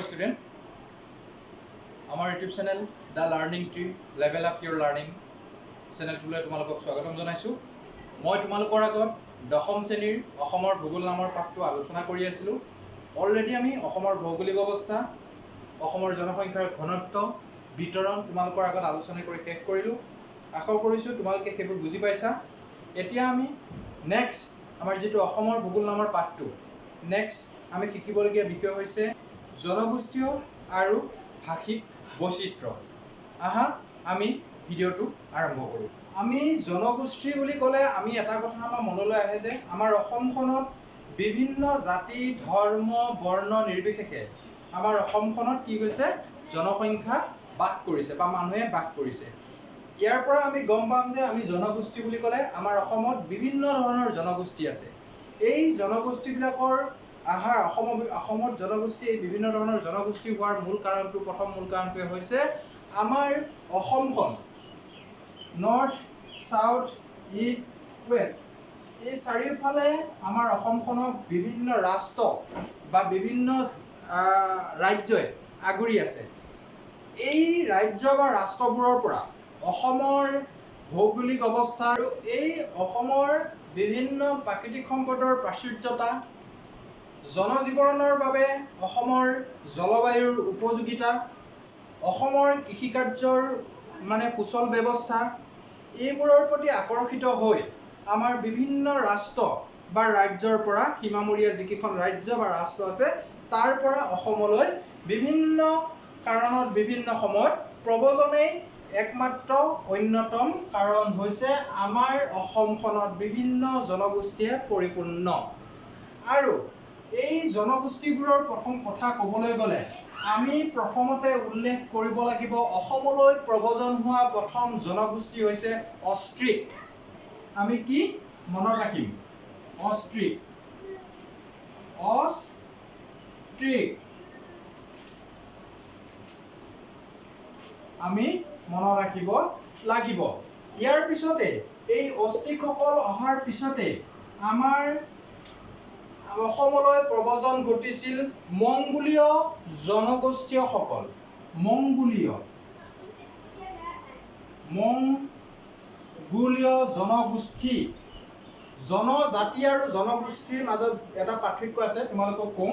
Hello student, our YouTube channel The Learning Tree Level Up Your Learning channel to তোমালোকক স্বাগতম জনাইছো। মই তোমালোকৰ আগত দশম শ্ৰেণীৰ অসমৰ ভূগোল নামৰ পাঠটো আলোচনা কৰি আছিলো। অলৰেডি আমি অসমৰ ভৌগোলিক অৱস্থা, অসমৰ জনসংখ্যাৰ ঘনত্ব, বিতৰণ তোমালোকৰ আগত আলোচনা কৰি শেষ কৰিলো। আশা কৰিছো তোমালোকে সেইবোৰ বুজি পাইছা। এতিয়া আমি নেক্সট আমাৰ যেটো অসমৰ ভূগোল নামৰ পাঠটো নেক্সট আমি শিকিবলগীয়া বিষয় হৈছে জনগোষ্ঠী আৰু ভাষিক বৈচিত্ৰ্য। আহা আমি ভিডিওটো আৰম্ভ কৰো। আমি জনগোষ্ঠী বুলি ক'লে আমি এটা কথা আমাৰ মনলৈ আহে যে আমাৰ অসমখনত বিভিন্ন জাতি, ধৰ্ম, বৰ্ণ নিৰ্বিশেষে আমাৰ অসমখনত কি হৈছে জনসংখ্যা বাস কৰিছে বা মানুহে বাস কৰিছে। ইয়াৰ পৰা আমি গম পাম যে আমি জনগোষ্ঠী বুলি ক'লে আমাৰ অসমত বিভিন্ন ধৰণৰ জনগোষ্ঠী আছে। এই জনগোষ্ঠীবিলাকৰ অসমত জনগোষ্ঠী বিভিন্ন ধৰণৰ জনগোষ্ঠী হোৱাৰ প্ৰথম মূল কাৰণটোৱে হৈছে আমাৰ অসমখন নৰ্থ, সাউথ, ইষ্ট, ৱেষ্ট এই চাৰিওফালে আমাৰ অসমখনক বিভিন্ন ৰাষ্ট্ৰ বা বিভিন্ন ৰাজ্যই আগুৰি আছে। এই ৰাজ্য বা ৰাষ্ট্ৰবোৰৰ পৰা অসমৰ ভৌগোলিক অৱস্থা আৰু এই অসমৰ বিভিন্ন প্ৰাকৃতিক সম্পদৰ প্ৰাচুৰ্যতা, জনজীৱনৰ বাবে অসমৰ জলবায়ুৰ উপযোগিতা, অসমৰ কৃষিকাৰ্যৰ সুচল ব্যৱস্থা এইবোৰৰ প্ৰতি আকৰ্ষিত হৈ আমাৰ বিভিন্ন ৰাষ্ট্ৰ বা ৰাজ্যৰ পৰা সীমামূৰীয়া যিকেইখন ৰাজ্য বা ৰাষ্ট্ৰ আছে তাৰ পৰা অসমলৈ বিভিন্ন কাৰণত বিভিন্ন সময়ত প্ৰব্ৰজনেই একমাত্ৰ অন্যতম কাৰণ হৈছে আমাৰ অসমখনত বিভিন্ন জনগোষ্ঠীয়ে পৰিপূৰ্ণ। আৰু এই জনগোষ্ঠীবোৰৰ প্ৰথম কথা ক'বলৈ গ'লে আমি প্ৰথমতে উল্লেখ কৰিব লাগিব অসমলৈ প্ৰব্ৰজন হোৱা প্ৰথম জনগোষ্ঠী হৈছে অষ্ট্ৰিক। আমি কি মনত ৰাখিম? অষ্ট্ৰিক। আমি মনত ৰাখিব লাগিব। ইয়াৰ পিছতে এই অষ্ট্ৰিকসকল অহাৰ পিছতে আমাৰ অসমলৈ প্ৰব্ৰজন ঘটিছিল মংগোলীয় জনগোষ্ঠীয়সকল। মংগোলীয় জনগোষ্ঠী। জনজাতি আৰু জনগোষ্ঠীৰ মাজত এটা পাৰ্থক্য আছে। তোমালোকক কওঁ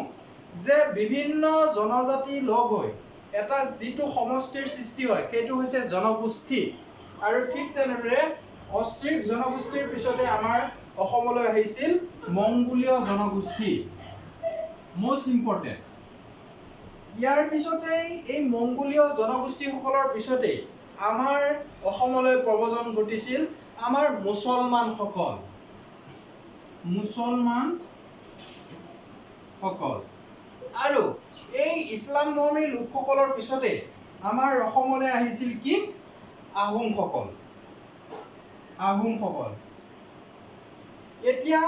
যে বিভিন্ন জনজাতি লগ হৈ এটা যিটো সমষ্টিৰ সৃষ্টি হয় সেইটো হৈছে জনগোষ্ঠী। আৰু ঠিক তেনেদৰে অষ্ট্ৰিক জনগোষ্ঠীৰ পিছতে আমাৰ অসমলৈ আহিছিল মংগোলীয় জনগোষ্ঠী। most important। ইয়াৰ পিছতে এই মংগোলীয় জনগোষ্ঠীসকলৰ পিছতে আমাৰ অসমলৈ প্ৰব্ৰজন ঘটিছিল আমাৰ মুছলমানসকল। আৰু এই ইছলাম ধৰ্মী লোকসকলৰ পিছতে আমাৰ অসমলৈ আহিছিল কি? আহোমসকল। এতিয়া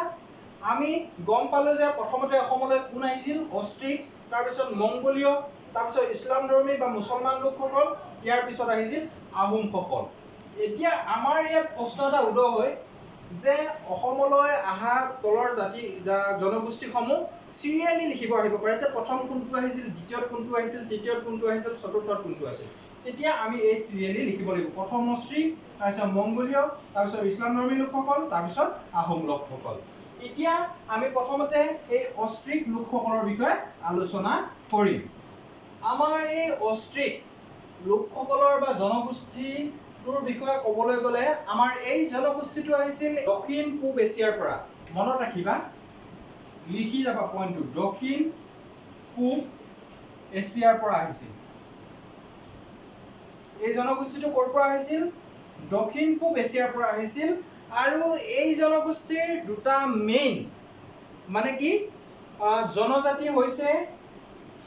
আমি গম পালো যে প্ৰথমতে অসমলৈ কোন আহিছিল? অষ্ট্ৰিক, তাৰপিছত মংগোলীয়, তাৰপিছত ইছলাম ধৰ্মী বা মুছলমান লোকসকল, ইয়াৰ পিছত আহিছিল আহোমসকল। এতিয়া আমাৰ ইয়াত প্ৰশ্ন এটা উদয় হয় যে অসমলৈ অহা তলৰ জনগোষ্ঠীসমূহ চিৰিয়েলি লিখিব আহিব পাৰে যে প্ৰথম কোনটো আহিছিল, দ্বিতীয়ত কোনটো আহিছিল, তৃতীয়ত কোনটো আহিছিল, চতুৰ্থত কোনটো আছিল। তেতিয়া আমি এই চিৰিয়েলি লিখিব লাগিব। প্ৰথম অষ্ট্ৰিক, তাৰপিছত মংগোলীয়, তাৰপিছত ইছলাম ধৰ্মী লোকসকল, তাৰপিছত আহোম লোকসকল। এতিয়া আমি প্ৰথমতে এই অষ্ট্ৰিক লোকসকলৰ বিষয়ে আলোচনা কৰিম। আমাৰ এই অষ্ট্ৰিক লোকসকলৰ বা জনগোষ্ঠীটোৰ বিষয়ে ক'বলৈ গ'লে আমাৰ এই জনগোষ্ঠীটো আহিছিল দক্ষিণ পূব এছিয়াৰ পৰা। মনত ৰাখিবা, লিখি যাবা পইণ্টটো, দক্ষিণ পূব এছিয়াৰ পৰা আহিছিল। এই জনগোষ্ঠীটো ক'ৰ পৰা আহিছিল? দক্ষিণ পূব এছিয়াৰ পৰা আহিছিল। আৰু এই জনগোষ্ঠীৰ দুটা মেইন কি জনজাতি হৈছে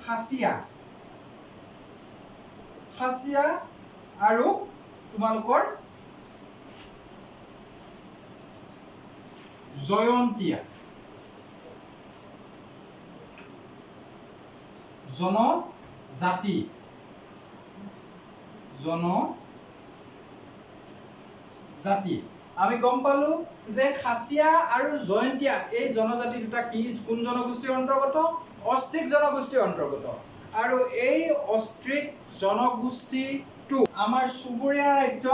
খাচীয়া আৰু তোমালোকৰ জয়ন্তীয়া জনজাতি। আমি গম পালো যে খাচীয়া আৰু জয়ন্তীয়া এই জনজাতি দুটা কোন জনগোষ্ঠীৰ অন্তৰ্গত? অষ্ট্ৰিক জনগোষ্ঠীৰ অন্তৰ্গত। আৰু এই অষ্ট্ৰিক জনগোষ্ঠীটো আমাৰ চুবুৰীয়া ৰাজ্য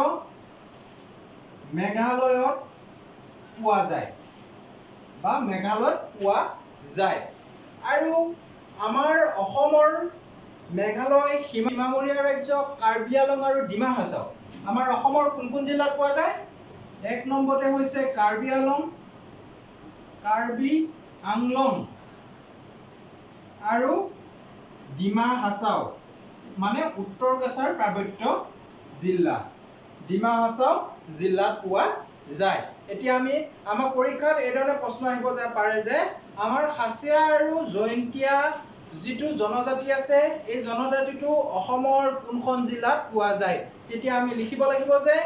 মেঘালয়ত পোৱা যায় বা মেঘালয়ত পোৱা যায়। আৰু আমাৰ অসমৰ মেঘালয় সীমামূৰীয়া ৰাজ্য কাৰ্বি আংলং আৰু ডিমা হাছাও আমাৰ অসমৰ কোন কোন জিলাত পোৱা যায়? 1 নম্বৰতে হৈছে কাৰ্বি আংলং আৰু ডিমা হাছাও মানে উত্তৰ কাছাৰ পাৰ্বত্য জিলা ডিমা হাছাও জিলাত পোৱা যায়। এতিয়া আমাৰ পৰীক্ষাত এইধৰণে প্ৰশ্ন আহিব পাৰে যে আমাৰ খাচীয়া আৰু জয়ন্তীয়া যিটো জনজাতি আছে এই জনজাতিটো অসমৰ কোনখন জিলাত পোৱা যায়? তেতিয়া আমি লিখিব লাগিব যে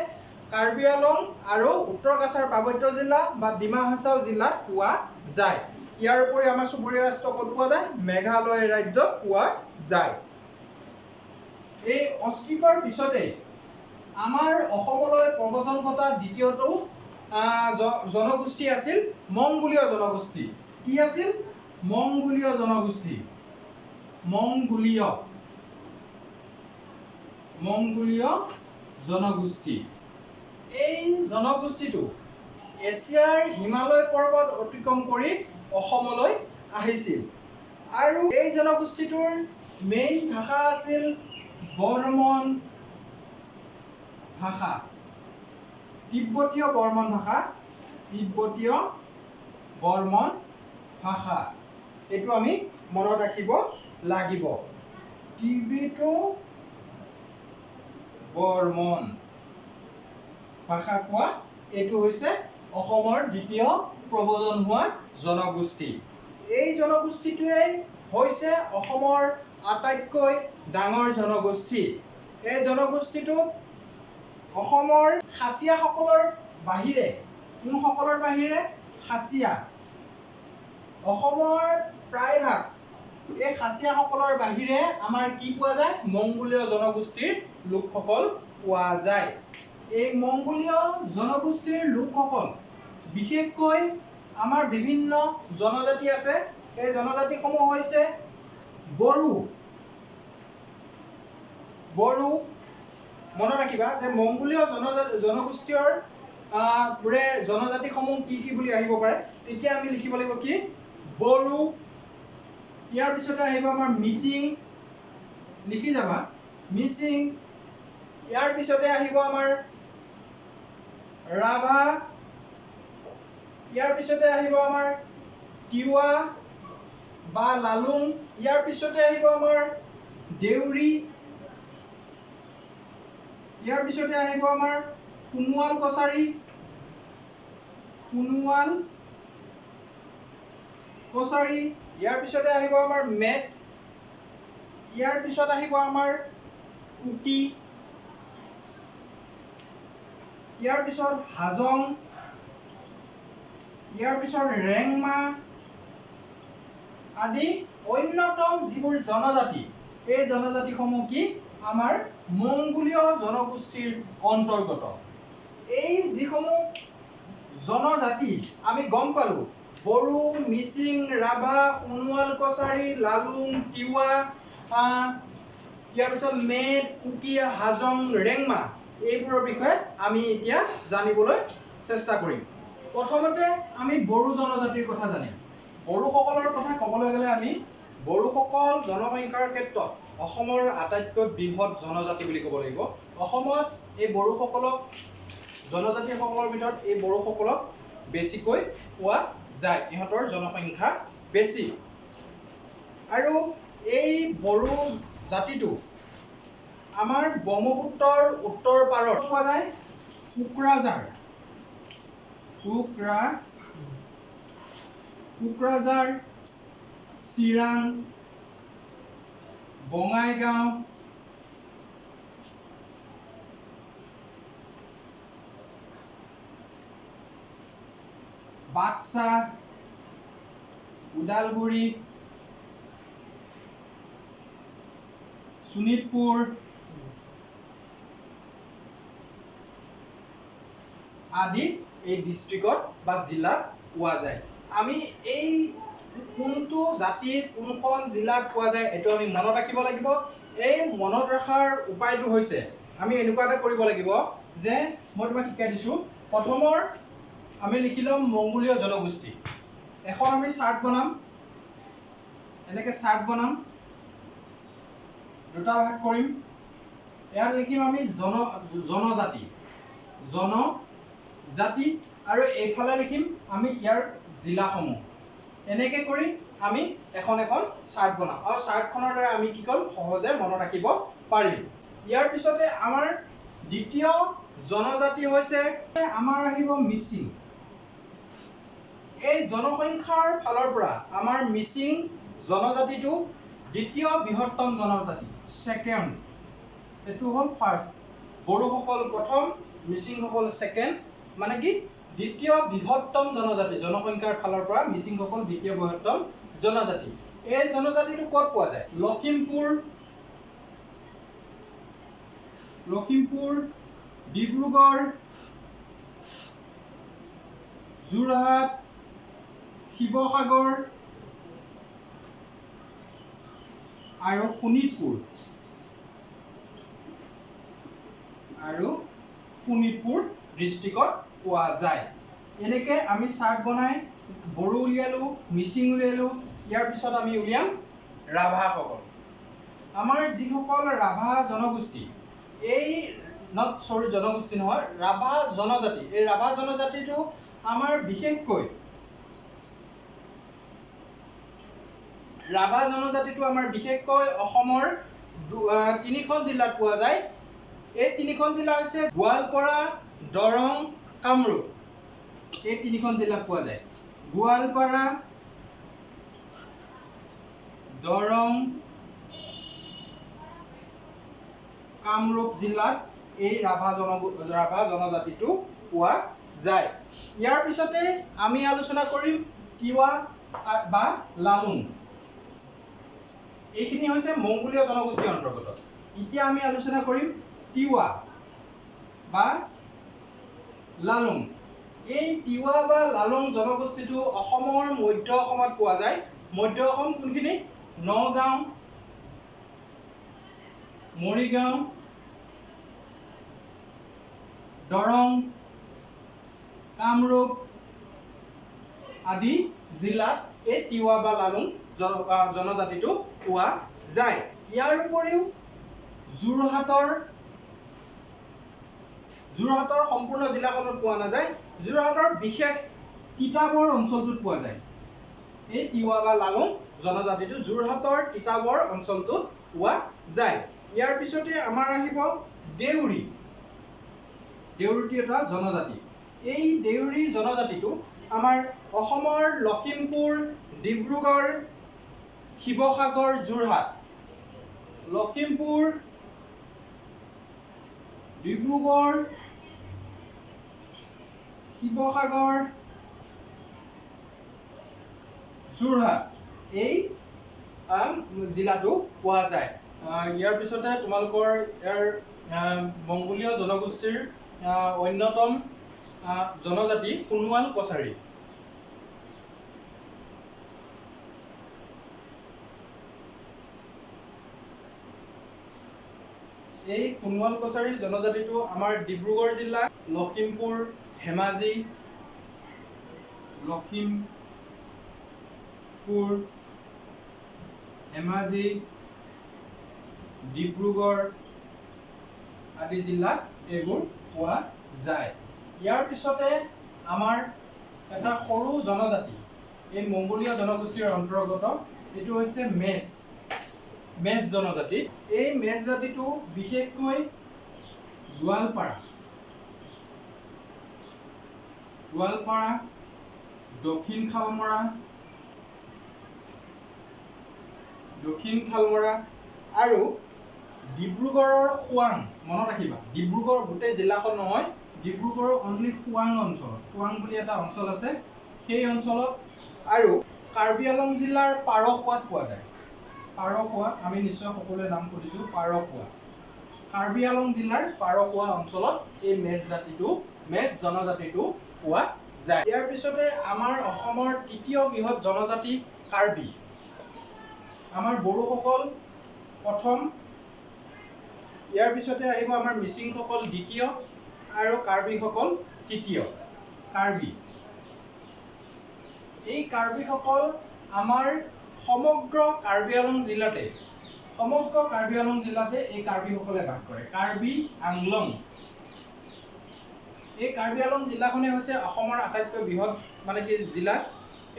কাৰ্বি আংলং আৰু উত্তৰ কাছাৰ পাৰ্বত্য জিলা বা ডিমা হাছাও জিলাত পোৱা যায়। ইয়াৰ উপৰি আমাৰ চুবুৰীয়া ৰাষ্ট্ৰ ক'ত পোৱা যায়? মেঘালয় ৰাজ্যত পোৱা যায়। এই অষ্ট্ৰিকৰ পিছতে আমাৰ অসমলৈ প্ৰব্ৰজন ঘটা দ্বিতীয়টো জনগোষ্ঠী আছিল মংগোলীয় জনগোষ্ঠী। কি আছিল? মংগোলীয় জনগোষ্ঠী। মংগোলীয় জনগোষ্ঠী। এই জনগোষ্ঠীটো এছিয়াৰ হিমালয় পৰ্বত অতিক্ৰম কৰি অসমলৈ আহিছিল। আৰু এই জনগোষ্ঠীটোৰ মেইন ভাষা আছিল বৰ্মন ভাষা, তিব্বতীয় বৰ্মন ভাষা। এইটো আমি মনত ৰাখিব লাগিব। তিব্বতীয় বৰ্মন ভাষা কোৱা এইটো হৈছে অসমৰ দ্বিতীয় প্ৰব্ৰজন হোৱা জনগোষ্ঠী। এই জনগোষ্ঠীটোৱে হৈছে অসমৰ আটাইতকৈ ডাঙৰ জনগোষ্ঠী। এই জনগোষ্ঠীটোত অসমৰ খাচীয়াসকলৰ বাহিৰে কোনসকলৰ বাহিৰে? খাচীয়া। অসমৰ প্ৰায়ভাগ এই খাচীয়াসকলৰ বাহিৰে আমাৰ কি পোৱা যায়? মংগোলীয় জনগোষ্ঠীৰ লোকসকল পোৱা যায়। এই মংগোলীয় জনগোষ্ঠীৰ লোকসকল বিশেষকৈ আমাৰ বিভিন্ন জনজাতি আছে। এই জনজাতিসমূহ হৈছে বড়ো। মনত ৰাখিবা যে মংগোলীয় জনগোষ্ঠীৰ জনজাতিসমূহ কি কি বুলি আহিব পাৰে? তেতিয়া আমি লিখিব লাগিব কি? বড়ো। ইয়াৰ পিছতে আহিব আমাৰ মিচিং। লিখি যাবা মিচিং। ইয়াৰ পিছতে আহিব আমাৰ ৰাভা। ইয়াৰ পিছতে আহিব আমাৰ তিৱা বা লালুং। ইয়াৰ পিছতে আহিব আমাৰ দেউৰী। ইয়াৰ পিছতে আহিব আমাৰ সোণোৱাল কছাৰী। ইয়াৰ পিছতে আহিব আমাৰ মেট। ইয়াৰ পিছত আহিব আমাৰ কুকি। ইয়াৰ পিছত হাজং। ইয়াৰ পিছত ৰেংমা আদি অন্যতম যিবোৰ জনজাতি এই জনজাতিসমূহ কি? আমাৰ মংগোলীয় জনগোষ্ঠীৰ অন্তৰ্গত। এই যিসমূহ জনজাতি আমি গম পালো বড়ো, মিচিং, ৰাভা, সোণোৱাল কছাৰী, লালুং, তিৱা, ইয়াৰ পিছত মেট, কুকি, হাজং, ৰেংমা এইবোৰৰ বিষয়ে আমি এতিয়া জানিবলৈ চেষ্টা কৰিম। প্ৰথমতে আমি বড়ো জনজাতিৰ কথা জানিম। বড়োসকলৰ কথা ক'বলৈ গ'লে আমি বড়োসকল জনসংখ্যাৰ ক্ষেত্ৰত অসমৰ আটাইতকৈ বৃহৎ জনজাতি বুলি ক'ব লাগিব। অসমত এই বড়োসকলক জনজাতিসকলৰ ভিতৰত এই বড়োসকলক বেছিকৈ পোৱা যায়। ইহঁতৰ জনসংখ্যা বেছি। আৰু এই বড়ো জাতিটো আমাৰ ব্ৰহ্মপুত্ৰৰ উত্তৰ পাৰত পোৱা যায়। কোকৰাঝাৰ, চিৰাং, বঙাইগাঁও, বাক্সা, ওদালগুৰি, শোণিতপুৰ আদি এই ডিষ্ট্ৰিক্টত বা জিলাত পোৱা যায়। আমি এই কোনটো জাতি কোনখন জিলাত পোৱা যায় এটো আমি মনত ৰাখিব লাগিব। এই মনত ৰখাৰ উপায়টো হৈছে আমি এনেকুৱা এটা কৰিব লাগিব যে মই তোমাক শিকাই দিছো। প্ৰথমৰ আমি লিখি লম মংগোলীয় জনগোষ্ঠী। এখন আমি চাৰ্ট বনাম, এনেকে চাৰ্ট বনাম, দুটা ভাগ কৰিম। ইয়াত লিখিম আমি জনজাতি আৰু এইফালে লিখিম আমি ইয়াৰ জিলাসমূহ। এনেকে কৰি আমি এখন চাৰ্ট বনাম আৰু চাৰ্টখনৰ দ্বাৰা আমি কি কৰিম সহজে মনত ৰাখিব পাৰিম। ইয়াৰ পিছতে আমাৰ দ্বিতীয় জনজাতি হৈছে আমাৰ আহিব মিচিং। এই জনসংখ্যাৰ ফালৰ পৰা আমাৰ মিচিং জনজাতিটো দ্বিতীয় বৃহত্তম জনজাতি, সেকেন্ড। এটো হ'ল ফাৰ্স্ট। বড়োসকল প্ৰথম, মিচিংসকল সেকেন্ড, মানে কি দ্বিতীয় বৃহত্তম জনজাতি। জনসংখ্যাৰ ফালৰ পৰা মিচিংসকল দ্বিতীয় বৃহত্তম জনজাতি। এই জনজাতিটো ক'ত পোৱা যায়? লখিমপুৰ, ডিব্ৰুগড়, যোৰহাট, শিৱসাগৰ আৰু শোণিতপুৰ ডিস্ট্ৰিক্টত পোৱা যায়। এনেকে আমি চাৰ্ট বনাই বড়ো উলিয়ালো, মিচিং উলিয়ালো। ইয়াৰ পিছত আমি উলিয়াম ৰাভাসকল। আমাৰ যিসকল ৰাভা জনগোষ্ঠী, এই জনগোষ্ঠী নহয়, ৰাভা জনজাতি। এই ৰাভা জনজাতিটো আমাৰ বিশেষকৈ অসমৰ তিনিখন জিলাত পোৱা যায়। এই তিনিখন জিলা হৈছে গোৱালপাৰা, দৰং, কামৰূপ। এই তিনিখন জিলাত পোৱা যায়। গোৱালপাৰা, দৰং, কামৰূপ জিলাত এই ৰাভা জনজাতিটো পোৱা যায়। ইয়াৰ পিছতে আমি আলোচনা কৰিম তিৱা বা লালুং। এইখিনি হৈছে মংগোলীয় জনগোষ্ঠীৰ অন্তৰ্গত। এতিয়া আমি আলোচনা কৰিম তিৱা বা লালুং। এই তিৱা বা লালুং জনগোষ্ঠীটো অসমৰ মধ্য অসমত পোৱা যায়। মধ্য অসম কোনখিনি? নগাঁও, মৰিগাঁও, দৰং, কামৰূপ আদি জিলাত এই তিৱা বা লালুং জনজাতিটো পোৱা যায়। ইয়াৰ উপৰিও যোৰহাটৰ সম্পূৰ্ণ জিলাখনত পোৱা নাযায়। যোৰহাটৰ বিশেষ তিতাবৰ অঞ্চলটোত পোৱা যায়। এই তিৱা বা লালুং জনজাতিটো যোৰহাটৰ তিতাবৰ অঞ্চলটোত পোৱা যায়। ইয়াৰ পিছতে আমাৰ আহিব দেউৰী। দেউৰী এটা জনজাতি। এই দেউৰী জনজাতিটো আমাৰ অসমৰ লখিমপুৰ, ডিব্ৰুগড়, শিৱসাগৰ, যোৰহাট। লখিমপুৰ, ডিব্ৰুগড়, শিৱসাগৰ, যোৰহাট এই জিলাটো পোৱা যায়। ইয়াৰ পিছতে তোমালোকৰ ইয়াৰ মংগোলীয় জনগোষ্ঠীৰ অন্যতম জনজাতি সোণোৱাল কছাৰী। এই সোণোৱাল কছাৰী জনজাতিটো আমাৰ ডিব্ৰুগড় জিলা, লখিমপুৰ, ধেমাজি, ডিব্ৰুগড় আদি জিলাত এইবোৰ পোৱা যায়। ইয়াৰ পিছতে আমাৰ এটা সৰু জনজাতি এই মংগোলীয় জনগোষ্ঠীৰ অন্তৰ্গত, এইটো হৈছে মেচ জনজাতি। এই মেচ জাতিটো বিশেষকৈ গোৱালপাৰা, দক্ষিণ শালমৰা আৰু ডিব্ৰুগড়ৰ খোৱাং। মনত ৰাখিবা, ডিব্ৰুগড় গোটেই জিলাখন নহয়, ডিব্ৰুগড়ৰ অনলি খোৱাং অঞ্চলত, খোৱাং বুলি এটা অঞ্চল আছে, সেই অঞ্চলত। আৰু কাৰ্বি আংলং জিলাৰ পাৰখোৱাত পোৱা যায়। পাৰখোৱা আমি নিশ্চয় সকলোৱে নাম শুনিছো, পাৰখোৱা। কাৰ্বি আংলং জিলাৰ পাৰখোৱা অঞ্চলত এই মেচ জনজাতিটো পোৱা যায়। ইয়াৰ পিছতে আমাৰ অসমৰ তৃতীয় বৃহৎ জনজাতি কাৰ্বি। আমাৰ বড়োসকল প্ৰথম, ইয়াৰ পিছতে আহিব আমাৰ মিচিংসকল দ্বিতীয় আৰু কাৰ্বিসকল তৃতীয়। কাৰ্বি, এই কাৰ্বিসকল আমাৰ সমগ্ৰ কাৰ্বি আংলং জিলাতে এই কাৰ্বিসকলে বাস কৰে। কাৰ্বি আংলং, এই কাৰ্বি আংলং জিলাখনে হৈছে অসমৰ আটাইতকৈ বৃহৎ মানে কি জিলা।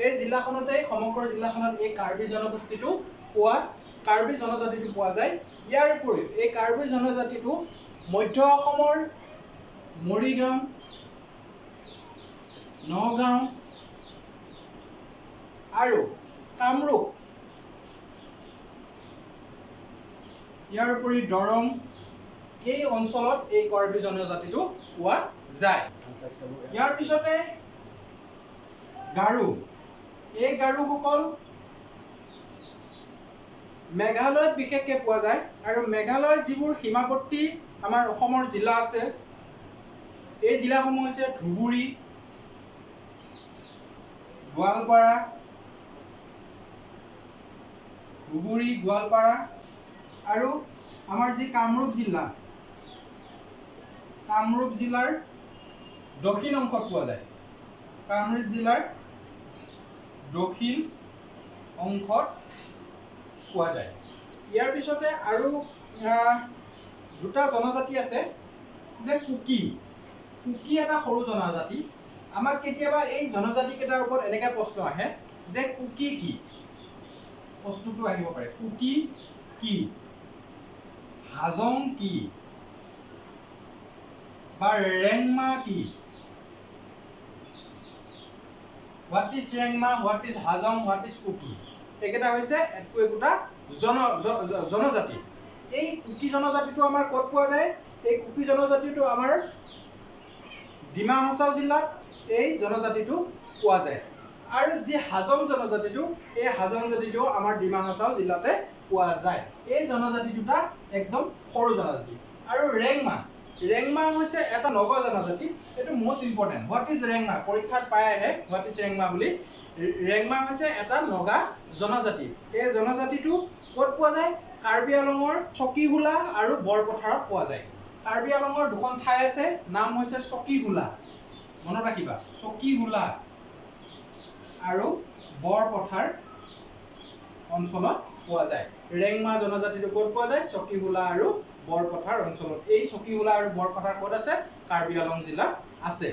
এই জিলাখনতে সমগ্ৰ জিলাখনত এই কাৰ্বি জনগোষ্ঠীটো কাৰ্বি জনজাতিটো পোৱা যায়। ইয়াৰ উপৰিও এই কাৰ্বি জনজাতিটো মধ্য অসমৰ মৰিগাঁও, নগাঁও আৰু কামৰূপ, ইয়াৰ উপৰি দৰং, এই অঞ্চলত এই কাৰ্বি জনজাতিটো পোৱা যায়। ইয়াৰ পিছতে গাৰো, এই গাৰোসকল মেঘালয়ত বিশেষকৈ পোৱা যায়। আৰু মেঘালয়ৰ যিবোৰ সীমাৱৰ্তী আমাৰ অসমৰ জিলা আছে, এই জিলাসমূহ হৈছে ধুবুৰী, গোৱালপাৰা আৰু আমাৰ যি কামৰূপ জিলাৰ দক্ষিণ অংশত পোৱা যায়। কামৰূপ জিলাৰ দক্ষিণ অংশত পোৱা যায়। ইয়াৰ পিছতে আৰু দুটা জনজাতি আছে, যে কুকি এটা সৰু জনজাতি। আমাক কেতিয়াবা এই জনজাতি কেইটাৰ ওপৰত এনেকৈ প্ৰশ্ন আহে যে কুকি কি? প্ৰশ্নটো আহিব পাৰে, কুকি কি, হাজং কি, বা ৰেংমা কি? What is Rengma, what is Hajong, what is Kuki? এইকেইটা হৈছে একোটা জনজাতি। এই কুকি জনজাতিটো আমাৰ ক'ত পোৱা যায়? এই কুকি জনজাতিটো আমাৰ ডিমা হাছাও জিলাত এই জনজাতিটো পোৱা যায়। আৰু যি হাজং জনজাতিটো, এই হাজং জাতিটো আমাৰ ডিমা হাছাও জিলাতে পোৱা যায়। এই জনজাতি দুটা একদম সৰু জনজাতি। আৰু ৰেংমা হৈছে এটা নগ জনজাতি। এইটো most important. What is Rengma? পৰীক্ষাত পাই আহে হোৱাট ইজ ৰেংমা বুলি। ৰেংমা হৈছে এটা নগা জনজাতি। এই জনজাতিটো ক'ত পোৱা যায়? কাৰ্বি আংলঙৰ চকীহোলা আৰু বৰপথাৰত পোৱা যায়। কাৰ্বি আংলঙৰ দুখন ঠাই আছে, নাম হৈছে চকীহোলা, মনত ৰাখিবা, চকীহোলা আৰু বৰপথাৰ অঞ্চলত পোৱা যায়। ৰেংমা জনজাতিটো ক'ত পোৱা যায়? চকীহোলা আৰু বৰপথাৰ অঞ্চলত। এই চকীহোলা আৰু বৰপথাৰ ক'ত আছে? কাৰ্বি আংলং জিলাত আছে।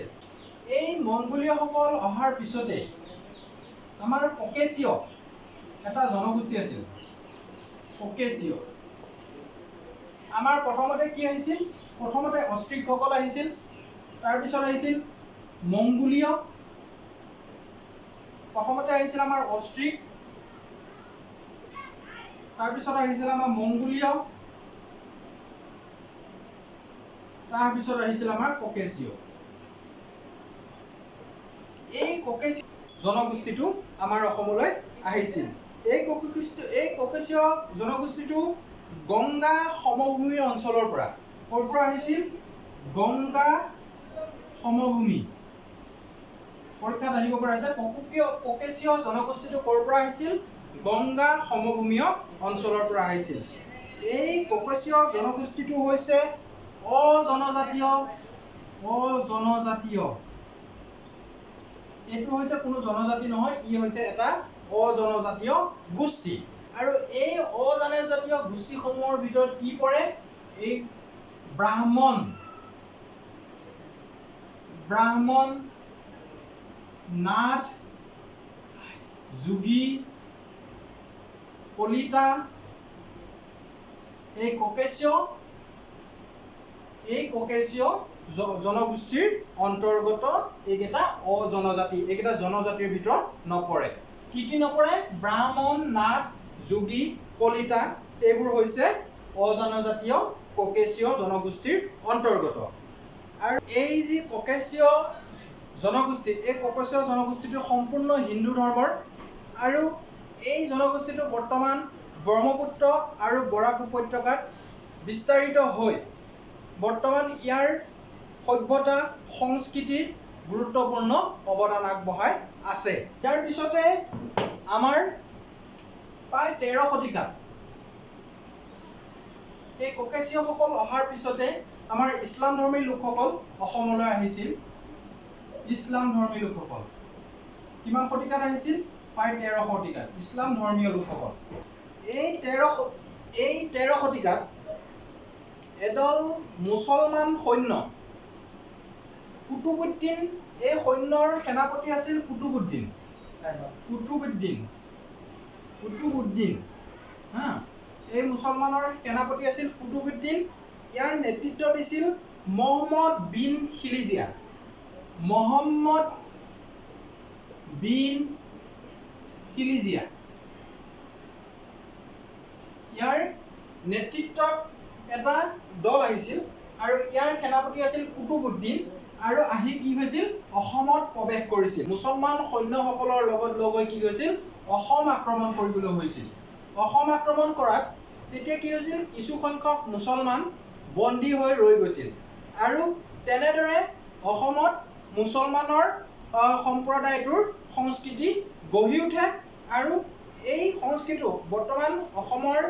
এই মংগোলীয়সকল অহাৰ পিছতে আমাৰ ককেশীয় এটা জনগোষ্ঠী আছিল। ককেশীয় আমাৰ প্ৰথমতে কি আহিছিল? প্ৰথমতে অষ্ট্ৰিকসকল আহিছিল, তাৰপিছত আহিছিল মংগোলীয়, প্ৰথমতে আহিছিল আমাৰ অষ্ট্ৰিক, তাৰপিছত আহিছিল আমাৰ মংগোলীয়, তাৰপিছত আহিছিল আমাৰ ককেশীয়। এই ককেশীয় জনগোষ্ঠীটো আমাৰ অসমলৈ আহিছিল। এই ককেশীয় জনগোষ্ঠীটো গংগা সমভূমিৰ অঞ্চলৰ পৰা। ক'ৰ পৰা আহিছিল? গংগা সমভূমি। পৰীক্ষাত আহিব পাৰে যে ককেশীয় জনগোষ্ঠীটো ক'ৰ পৰা আহিছিল? গংগা সমভূমীয় অঞ্চলৰ পৰা আহিছিল। এই ককেশীয় জনগোষ্ঠীটো হৈছে অজনজাতীয়। এইটো হৈছে কোনো জনজাতি নহয়, ই হৈছে এটা অজনজাতীয় গোষ্ঠী। আৰু এই অজনজাতীয় গোষ্ঠীসমূহৰ ভিতৰত কি পৰে? এই ব্ৰাহ্মণ, নাথ, যোগী, কলিতা, এই ককেশীয় জনগোষ্ঠীৰ অন্তৰ্গত এইকেইটা অজনজাতি। এইকেইটা জনজাতিৰ ভিতৰত নপৰে। কি নপৰে? ব্ৰাহ্মণ, নাথ, যোগী, কলিতা, এইবোৰ হৈছে অজনজাতীয় ককেশীয় জনগোষ্ঠীৰ অন্তৰ্গত। আৰু এই যি ককেশীয় জনগোষ্ঠী, এই ককেশীয় জনগোষ্ঠীটো সম্পূৰ্ণ হিন্দু ধৰ্মৰ। আৰু এই জনগোষ্ঠীটো বৰ্তমান ব্ৰহ্মপুত্ৰ আৰু বৰাক উপত্যকাত বিস্তাৰিত হৈ বৰ্তমান ইয়াৰ সভ্যতা, সংস্কৃতিৰ গুৰুত্বপূৰ্ণ অৱদান আগবঢ়াই আছে। ইয়াৰ পিছতে আমাৰ প্ৰায় 13 শতিকাত এই ককেশীয়সকল অহাৰ পিছতে আমাৰ ইছলাম ধৰ্মী লোকসকল অসমলৈ আহিছিল। ইছলাম ধৰ্মী লোকসকল কিমান শতিকাত আহিছিল? প্ৰায় 13 শতিকাত ইছলাম ধৰ্মীয় লোকসকল। এই 13 শতিকাত এদল মুছলমান সৈন্য কুতুবুদ্দিন, এই সৈন্যৰ সেনাপতি আছিল কুতুবুদ্দিন হা, এই মুছলমানৰ সেনাপতি আছিল কুতুবুদ্দিন। ইয়াৰ নেতৃত্ব দিছিল মহম্মদ বিন খিলিজিয়া। ইয়াৰ নেতৃত্বত এটা দল আহিছিল আৰু ইয়াৰ সেনাপতি আছিল কুতুবুদ্দিন আৰু আহি কি হৈছিল? অসমত প্ৰৱেশ কৰিছিল। মুছলমান সৈন্যসকলৰ লগত লগ হৈ কি হৈছিল? অসম আক্ৰমণ কৰিবলৈ হৈছিল। অসম আক্ৰমণ কৰাত তেতিয়া কি হৈছিল? কিছু সংখ্যক মুছলমান বন্দী হৈ ৰৈ গৈছিল আৰু তেনেদৰে অসমত মুছলমানৰ সম্প্ৰদায়টোৰ সংস্কৃতি গঢ়ি উঠে আৰু এই সংস্কৃতিটো বৰ্তমান অসমৰ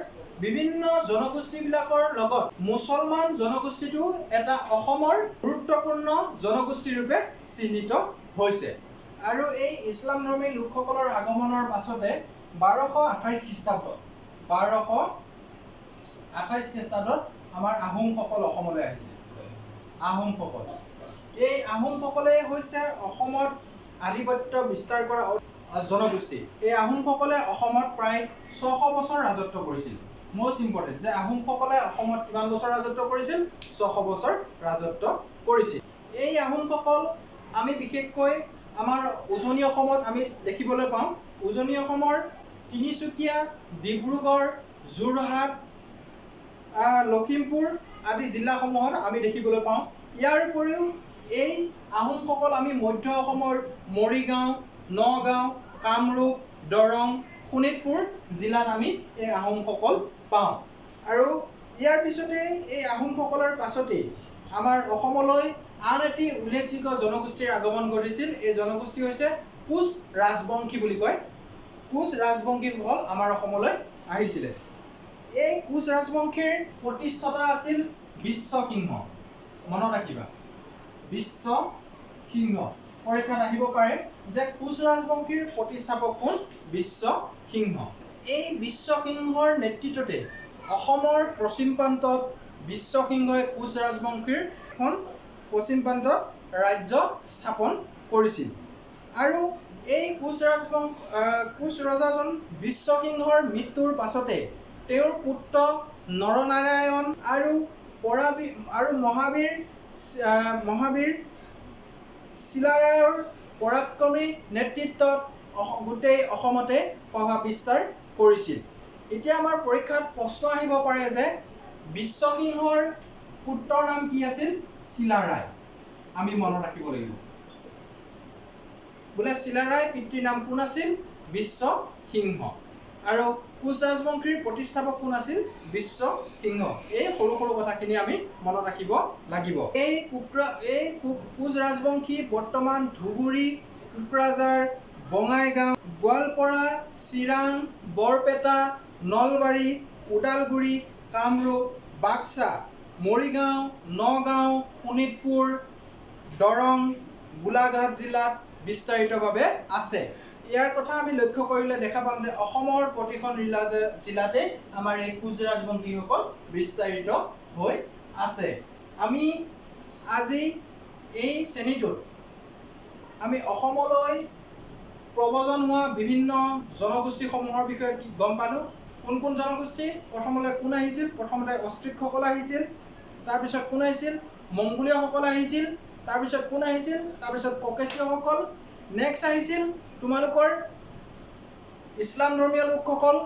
বিভিন্ন জনগোষ্ঠীবিলাকৰ লগত মুছলমান জনগোষ্ঠীটো এটা অসমৰ গুৰুত্বপূৰ্ণ জনগোষ্ঠী ৰূপে চিহ্নিত হৈছে। আৰু এই ইছলাম ধৰ্মী লোকসকলৰ আগমনৰ পাছতে 1228 খ্ৰীষ্টাব্দত আমাৰ আহোমসকল অসমলৈ আহিছিল। আহোমসকল, এই আহোমসকলে হৈছে অসমত আধিপত্য বিস্তাৰ কৰা জনগোষ্ঠী। এই আহোমসকলে অসমত প্ৰায় 600 বছৰ ৰাজত্ব কৰিছিল। most important যে আহোমসকলে অসমত কিমান বছৰ ৰাজত্ব কৰিছিল? 600 বছৰ ৰাজত্ব কৰিছিল। এই আহোমসকল আমি বিশেষকৈ আমাৰ উজনি অসমত আমি দেখিবলৈ পাওঁ। উজনি অসমৰ তিনিচুকীয়া, ডিব্ৰুগড়, যোৰহাট, লখিমপুৰ আদি জিলাসমূহত আমি দেখিবলৈ পাওঁ। ইয়াৰ উপৰিও এই আহোমসকল আমি মধ্য অসমৰ মৰিগাঁও, নগাঁও, কামৰূপ, দৰং, শোণিতপুৰ জিলাত আমি এই আহোমসকল পাওঁ। আৰু ইয়াৰ পিছতে এই আহোমসকলৰ পাছতেই আমাৰ অসমলৈ আন এটি উল্লেখযোগ্য জনগোষ্ঠীৰ আগমন ঘটিছিল। এই জনগোষ্ঠী হৈছে কোচ ৰাজবংশী বুলি কয়। কোচ ৰাজবংশীসকল আমাৰ অসমলৈ আহিছিলে। এই কোচ ৰাজবংশীৰ প্ৰতিষ্ঠাতা আছিল বিশ্বসিংহ। মনত ৰাখিবা, বিশ্বসিংহ। পৰীক্ষাত আহিব পাৰে যে কোচ ৰাজবংশীৰ প্ৰতিষ্ঠাপক কোন? বিশ্বসিংহ। এই বিশ্বসিংহৰ নেতৃত্বতে অসমৰ পশ্চিম প্ৰান্তত বিশ্বসিংহই কোচ ৰাজবংশীৰ এখন পশ্চিম প্ৰান্তত ৰাজ্য স্থাপন কৰিছিল। আৰু এই কোচ ৰজাজন বিশ্বসিংহৰ মৃত্যুৰ পাছতে তেওঁৰ পুত্ৰ নৰনাৰায়ণ আৰু মহাবীৰ চিলাৰায়ৰ পৰাক্ৰমী নেতৃত্বত গোটেই অসমতে প্ৰভাৱ বিস্তাৰ কৰিছিল। এতিয়া আমাৰ পৰীক্ষাত প্ৰশ্ন আহিব পাৰে যে বিশ্বসিংহৰ পুত্ৰৰ নাম কি আছিল? চিলাৰায়। আমি মনত ৰাখিব লাগিব। বোলে চিলাৰায় পিতৃৰ নাম কোন আছিল? বিশ্বসিংহ। আৰু কোচ ৰাজবংশীৰ প্ৰতিষ্ঠাপক কোন আছিল? বিশ্বসিংহ। এই সৰু সৰু কথাখিনি আমি মনত ৰাখিব লাগিব। এই কোচ ৰাজবংশী বৰ্তমান ধুবুৰী, কোকৰাঝাৰ, বঙাইগাঁও, গোৱালপাৰা, চিৰাং, বৰপেটা, নলবাৰী, ওদালগুৰি, কামৰূপ, বাক্সা, মৰিগাঁও, নগাঁও, শোণিতপুৰ, দৰং, গোলাঘাট জিলাত বিস্তাৰিতভাৱে আছে। ইয়াৰ কথা আমি লক্ষ্য কৰিলে দেখা পাম যে অসমৰ প্ৰতিখন জিলাতে আমাৰ এই কোচ ৰাজবংশীসকল বিস্তাৰিত হৈ আছে। আমি আজি এই শ্ৰেণীটোত আমি অসমলৈ প্ৰব্ৰজন হোৱা বিভিন্ন জনগোষ্ঠীসমূহৰ বিষয়ে গম পালোঁ। কোন কোন জনগোষ্ঠী? প্ৰথমতে কোন আহিছিল? প্ৰথমতে অষ্ট্ৰিকসকল আহিছিল। তাৰপিছত কোন আহিছিল? মংগোলীয়সকল আহিছিল। তাৰপিছত কোন আহিছিল? তাৰপিছত ককেশীয়সকল। নেক্সট আহিছিল তোমালোকৰ ইছলাম ধৰ্মীয় লোকসকল।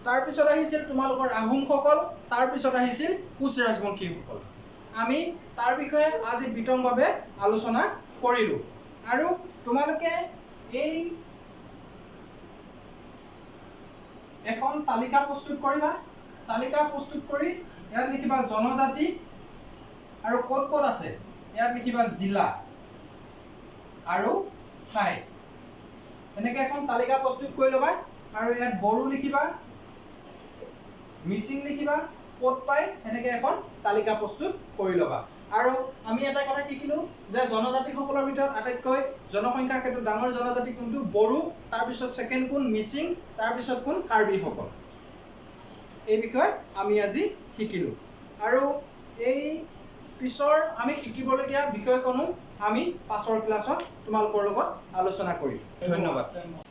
তাৰপিছত আহিছিল তোমালোকৰ আহোমসকল। তাৰপিছত আহিছিল কোচ ৰাজবংশীসকল। আমি তাৰ বিষয়ে আজি বিতংভাৱে আলোচনা কৰিলোঁ। আৰু তোমালোকে এই এখন তালিকা প্ৰস্তুত কৰিবা। তালিকা প্ৰস্তুত কৰি ইয়াত লিখিবা জনজাতি আৰু ক'ত ক'ত আছে ইয়াত লিখিবা জিলা আৰু ঠাই এনেকৈ এখন তালিকা প্ৰস্তুত কৰি ল'বা আৰু ইয়াত বড়ো লিখিবা মিচিং লিখিবা ক'ত পায় এনেকৈ এখন তালিকা প্ৰস্তুত কৰি ল'বা আৰু আমি এটা কথা শিকিলো যে জনজাতিসকলৰ ভিতৰত আটাইতকৈ জনসংখ্যাৰ ক্ষেত্ৰত ডাঙৰ জনজাতি কোনটো বড়ো তাৰপিছত সেকেন্ড কোন মিচিং তাৰপিছত কোন কাৰ্বিসকল এই বিষয়ে আমি আজি শিকিলো আৰু এই পিছৰ আমি শিকিবলগীয়া বিষয়সমূহ আমি পাছৰ ক্লাছত তোমালোকৰ লগত আলোচনা কৰিম ধন্যবাদ